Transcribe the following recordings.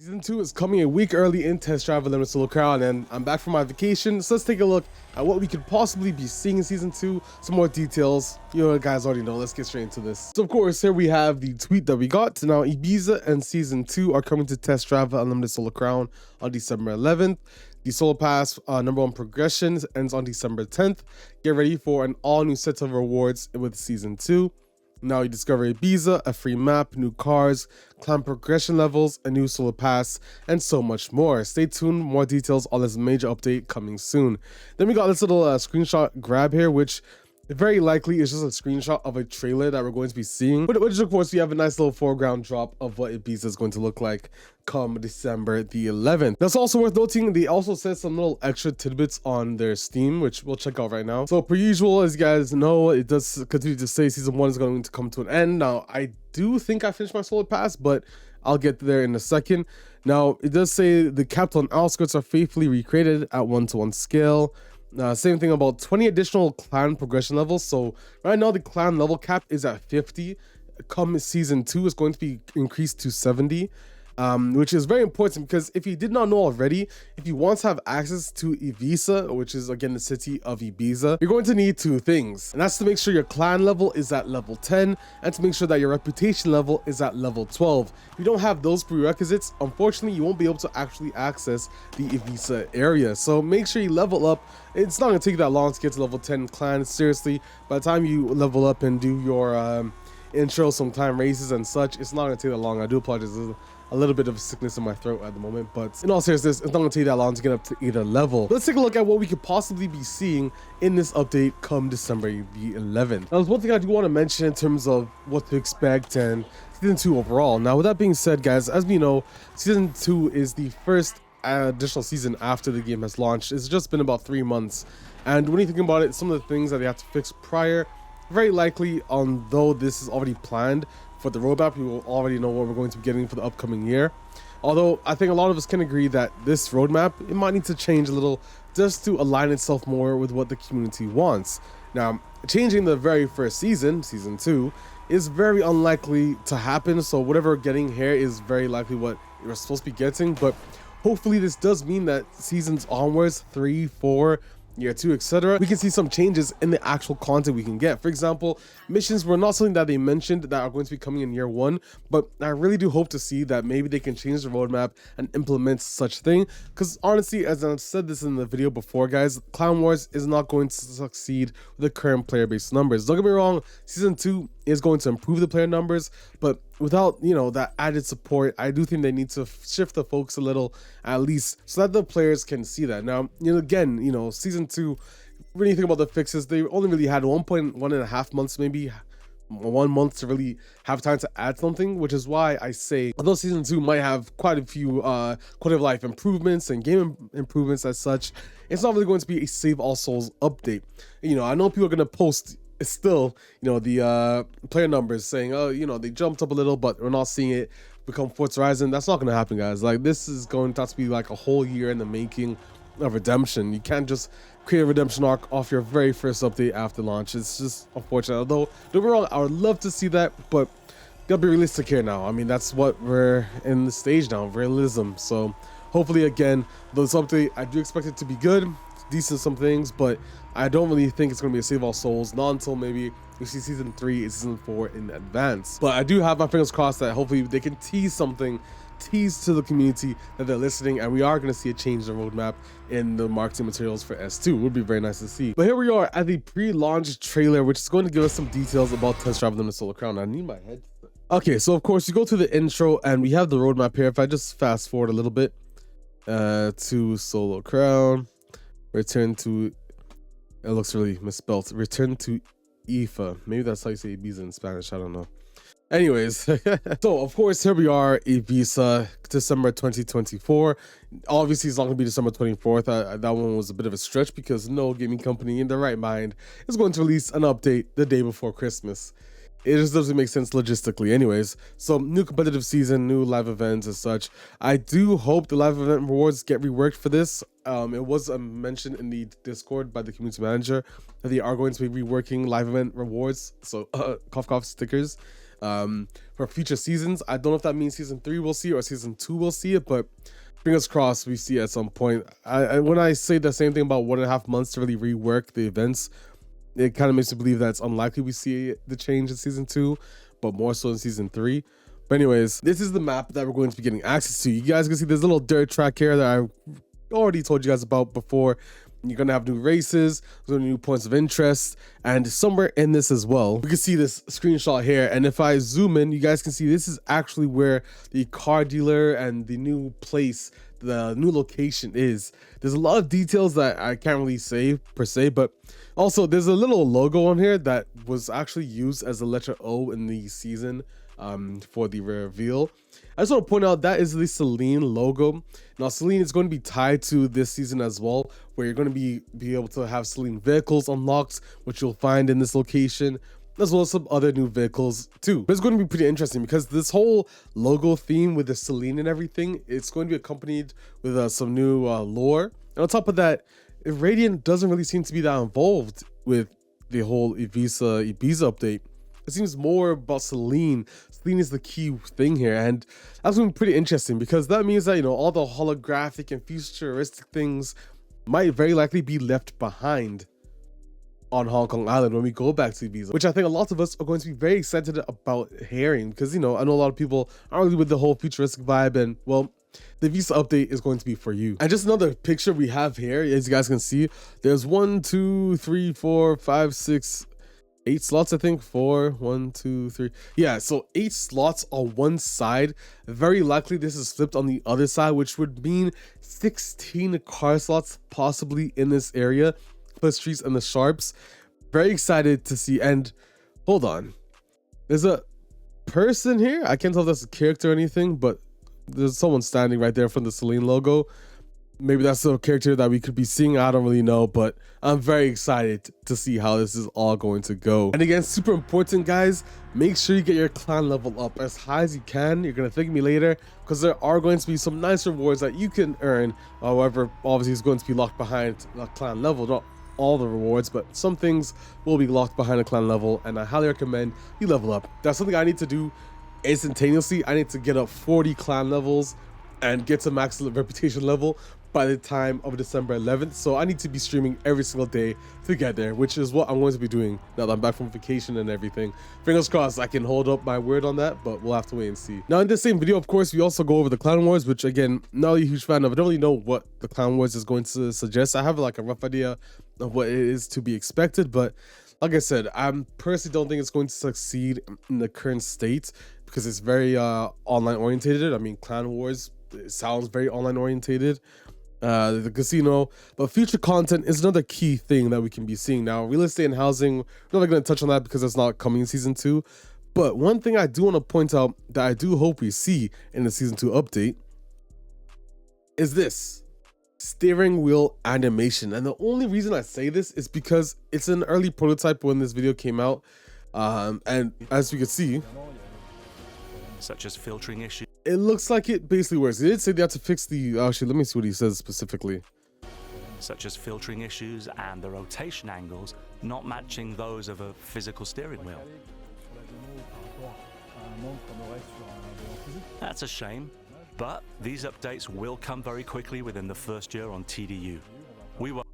Season 2 is coming a week early in Test Drive Unlimited Solo Crown, and I'm back from my vacation, so let's take a look at what we could possibly be seeing in Season 2, some more details. You guys already know, let's get straight into this. So of course, here we have the tweet that we got. Now, Ibiza and Season 2 are coming to Test Drive Unlimited Solo Crown on December 11th. The Solo Pass #1 progression ends on December 10th. Get ready for an all-new set of rewards with Season 2. Now you discover Ibiza, a free map, new cars, clan progression levels, a new solo pass, and so much more. Stay tuned, more details on this major update coming soon. Then we got this little screenshot grab here, which very likely is just a screenshot of a trailer that we're going to be seeing. But of course, we have a nice little foreground drop of what Ibiza is going to look like come December the 11th. That's also worth noting, they also said some little extra tidbits on their Steam, which we'll check out right now. So per usual, as you guys know, it does continue to say Season 1 is going to come to an end. Now, I do think I finished my solo pass, but I'll get there in a second. Now, it does say the capital and outskirts are faithfully recreated at 1:1 scale. Same thing about 20 additional clan progression levels. So right now the clan level cap is at 50. Come Season 2 is going to be increased to 70. Which is very important because if you did not know already, if you want to have access to Ibiza, which is again the city of Ibiza, you're going to need two things, and that's to make sure your clan level is at level 10 and to make sure that your reputation level is at level 12. If you don't have those prerequisites, unfortunately you won't be able to actually access the Ibiza area. So make sure you level up. It's not going to take that long to get to level 10 clan. Seriously, by the time you level up and do your intro, some time races and such, it's not going to take that long. I do apologize, there's a little bit of sickness in my throat at the moment, but in all seriousness, it's not going to take that long to get up to either level. Let's take a look at what we could possibly be seeing in this update come December the 11th. Now, there's one thing I do want to mention in terms of what to expect and Season 2 overall. Now, with that being said, guys, as we know, Season 2 is the first additional season after the game has launched. It's just been about 3 months, and when you think about it, some of the things that they had to fix prior, very likely, although this is already planned for the roadmap, we will already know what we're going to be getting for the upcoming year. Although I think a lot of us can agree that this roadmap, it might need to change a little just to align itself more with what the community wants. Now, changing the very first season, Season 2, is very unlikely to happen, so whatever we're getting here is very likely what you're supposed to be getting, but hopefully this does mean that seasons onwards, 3, 4, Year 2, etc., we can see some changes in the actual content we can get. For example, missions were not something that they mentioned that are going to be coming in Year 1, but I really do hope to see that maybe they can change the roadmap and implement such thing, because honestly, as I've said this in the video before, guys, Clan Wars is not going to succeed with the current player base numbers. Don't get me wrong, Season 2 is going to improve the player numbers, but without, that added support, I do think they need to shift the focus a little, at least, so that the players can see that. Now, again, Season 2, when you think about the fixes, they only really had 1.5 months, maybe 1 month to really have time to add something, which is why I say, although Season 2 might have quite a few quality of life improvements and game improvements as such, it's not really going to be a Save All Souls update. I know people are going to post still, the player numbers saying, oh, they jumped up a little, but we're not seeing it become Forza Horizon. That's not going to happen, guys. Like, this is going to have to be like a whole year in the making of redemption. You can't just create a redemption arc off your very first update after launch. It's just unfortunate. Although, don't get me wrong, I would love to see that, but gotta be realistic here now. I mean, that's what we're in the stage now, realism. So hopefully, again, this update, I do expect it to be good, decent some things, but I don't really think it's going to be a Save All Souls, not until maybe we see Season 3 and Season 4 in advance. But I do have my fingers crossed that hopefully they can tease to the community that they're listening, and we are going to see a change in the roadmap in the marketing materials for S2. It would be very nice to see. But here we are at the pre-launch trailer, which is going to give us some details about Test Drive Unlimited Solo Crown. I need my head. Okay, so of course you go to the intro and we have the roadmap here. If I just fast forward a little bit to Solo Crown, return to, it looks really misspelled, return to IFA. Maybe that's how you say Ibiza in Spanish, I don't know. Anyways, so of course here we are, Ibiza, December 2024. Obviously it's not going to be December 24th. That one was a bit of a stretch because no gaming company in their right mind is going to release an update the day before Christmas. It just doesn't make sense logistically. Anyways, so new competitive season, new live events as such. I do hope the live event rewards get reworked for this. It was mentioned in the Discord by the community manager that they are going to be reworking live event rewards. So cough cough stickers. for future seasons. I don't know if that means season 3 we'll see it or season 2 we'll see it, but fingers crossed we see it at some point. When I say the same thing about 1.5 months to really rework the events, it kind of makes me believe that it's unlikely we see the change in season 2, but more so in season 3. But anyways, this is the map that we're going to be getting access to. You guys can see there's a little dirt track here that I already told you guys about before. You're gonna have new races, there's new points of interest, and somewhere in this as well, we can see this screenshot here. And if I zoom in, you guys can see this is actually where the car dealer and the new place, the new location is. There's a lot of details that I can't really say per se, but also there's a little logo on here that was actually used as a letter O in the season for the reveal. I just want to point out that is the Celine logo. Now Celine is going to be tied to this season as well, where you're going to be able to have Celine vehicles unlocked, which you'll find in this location, as well as some other new vehicles too. But it's going to be pretty interesting because this whole logo theme with the Celine and everything, it's going to be accompanied with some new lore. And on top of that, Radiant doesn't really seem to be that involved with the whole Ibiza update. It seems more about Celine. Celine is the key thing here, and that's going to be pretty interesting because that means that, you know, all the holographic and futuristic things might very likely be left behind on Hong Kong Island when we go back to Ibiza, which I think a lot of us are going to be very excited about hearing because, you know, I know a lot of people aren't really with the whole futuristic vibe, and well, the Visa update is going to be for you. And just another picture we have here, as you guys can see, there's 1, 2, 3, 4, 5, 6, 8 slots, I think. 4, 1, 2, 3. Yeah, so 8 slots on one side. Very likely this is flipped on the other side, which would mean 16 car slots possibly in this area, plus streets and the sharps. Very excited to see. And hold on, there's a person here. I can't tell if that's a character or anything, but there's someone standing right there from the Celine logo. Maybe that's a character that we could be seeing. I don't really know, but I'm very excited to see how this is all going to go. And again, super important, guys, make sure you get your clan level up as high as you can. You're gonna thank me later because there are going to be some nice rewards that you can earn. However, obviously it's going to be locked behind the clan level. Not all the rewards, but some things will be locked behind a clan level, and I highly recommend you level up. That's something I need to do instantaneously. I need to get up 40 clan levels and get to max reputation level by the time of December 11th. So I need to be streaming every single day to get there, which is what I'm going to be doing now that I'm back from vacation and everything. Fingers crossed I can hold up my word on that, but we'll have to wait and see. Now in this same video, of course, we also go over the Clan Wars, which again, not a huge fan of. I don't really know what the Clan Wars is going to suggest. I have like a rough idea of what it is to be expected, but like I said, I personally don't think it's going to succeed in the current state because it's very online orientated. I mean, Clan Wars, it sounds very online orientated. The casino, but future content is another key thing that we can be seeing. Now, real estate and housing, we're not going to touch on that because it's not coming in season 2. But one thing I do want to point out that I do hope we see in the season 2 update is this steering wheel animation. And the only reason I say this is because it's an early prototype when this video came out, and as you can see, such as filtering issues. It looks like it basically works. They did say they have to fix the... Actually, let me see what he says specifically. Such as filtering issues and the rotation angles not matching those of a physical steering wheel. That's a shame, but these updates will come very quickly within the first year on TDU. We will...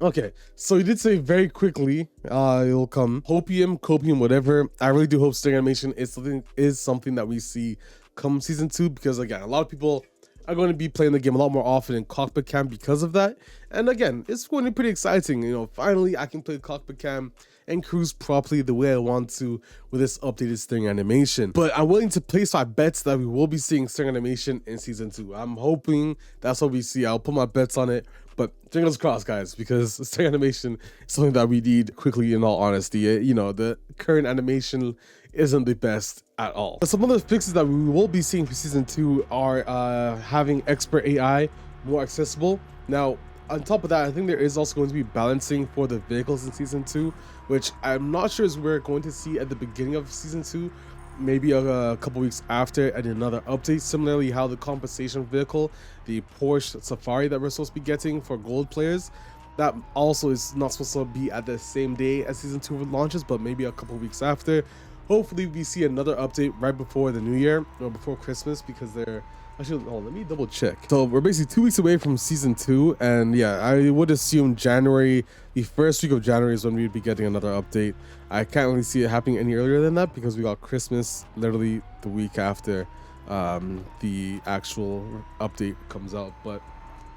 Okay, so he did say very quickly it'll come. Hopium, copium, whatever. I really do hope steering animation is something that we see come season 2, because again, a lot of people are going to be playing the game a lot more often in cockpit cam because of that. And again, it's going to be pretty exciting. You know, finally I can play cockpit cam and cruise properly the way I want to with this updated steering animation. But I'm willing to place my bets that we will be seeing steering animation in season 2. I'm hoping that's what we see. I'll put my bets on it, but fingers crossed, guys, because steering animation is something that we need quickly, in all honesty. You know, the current animation isn't the best at all. But some other fixes that we will be seeing for season 2 are having expert AI more accessible. Now, on top of that, I think there is also going to be balancing for the vehicles in season 2, which I'm not sure is we're going to see at the beginning of season 2, maybe a couple weeks after and another update. Similarly, how the compensation vehicle, the Porsche Safari that we're supposed to be getting for gold players, that also is not supposed to be at the same day as season 2 launches, but maybe a couple weeks after. hopefully we see another update right before the new year or before Christmas, because they're actually, hold on, let me double check. So we're basically 2 weeks away from season 2, and yeah, I would assume January, the first week of January is when we'd be getting another update. I can't really see it happening any earlier than that, because we got Christmas literally the week after the actual update comes out. But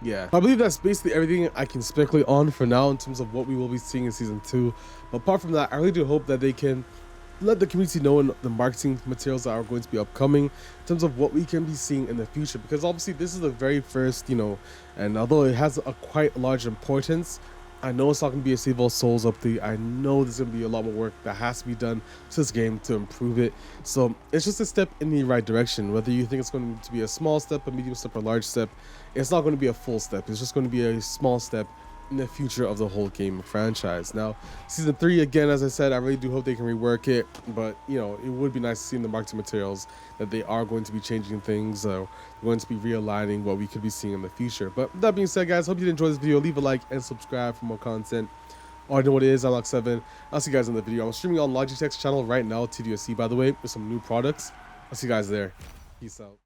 yeah, I believe that's basically everything I can speculate on for now in terms of what we will be seeing in season 2. But apart from that, I really do hope that they can let the community know in the marketing materials that are going to be upcoming in terms of what we can be seeing in the future, because obviously this is the very first, you know, and although it has a quite large importance, I know it's not going to be a Save All Souls update. I know there's going to be a lot more work that has to be done to this game to improve it. So it's just a step in the right direction. Whether you think it's going to be a small step, a medium step, or a large step, it's not going to be a full step. It's just going to be a small step in the future of the whole game franchise. Now, season 3, again, as I said, I really do hope they can rework it, but you know, it would be nice to see in the marketing materials that they are going to be changing things, they're going to be realigning what we could be seeing in the future. But that being said, guys, hope you did enjoy this video. Leave a like and subscribe for more content. Already know what it is. I'm Lock7. I'll see you guys in the video. I'm streaming on Logitech's channel right now, TDSC, by the way, with some new products. I'll see you guys there. Peace out.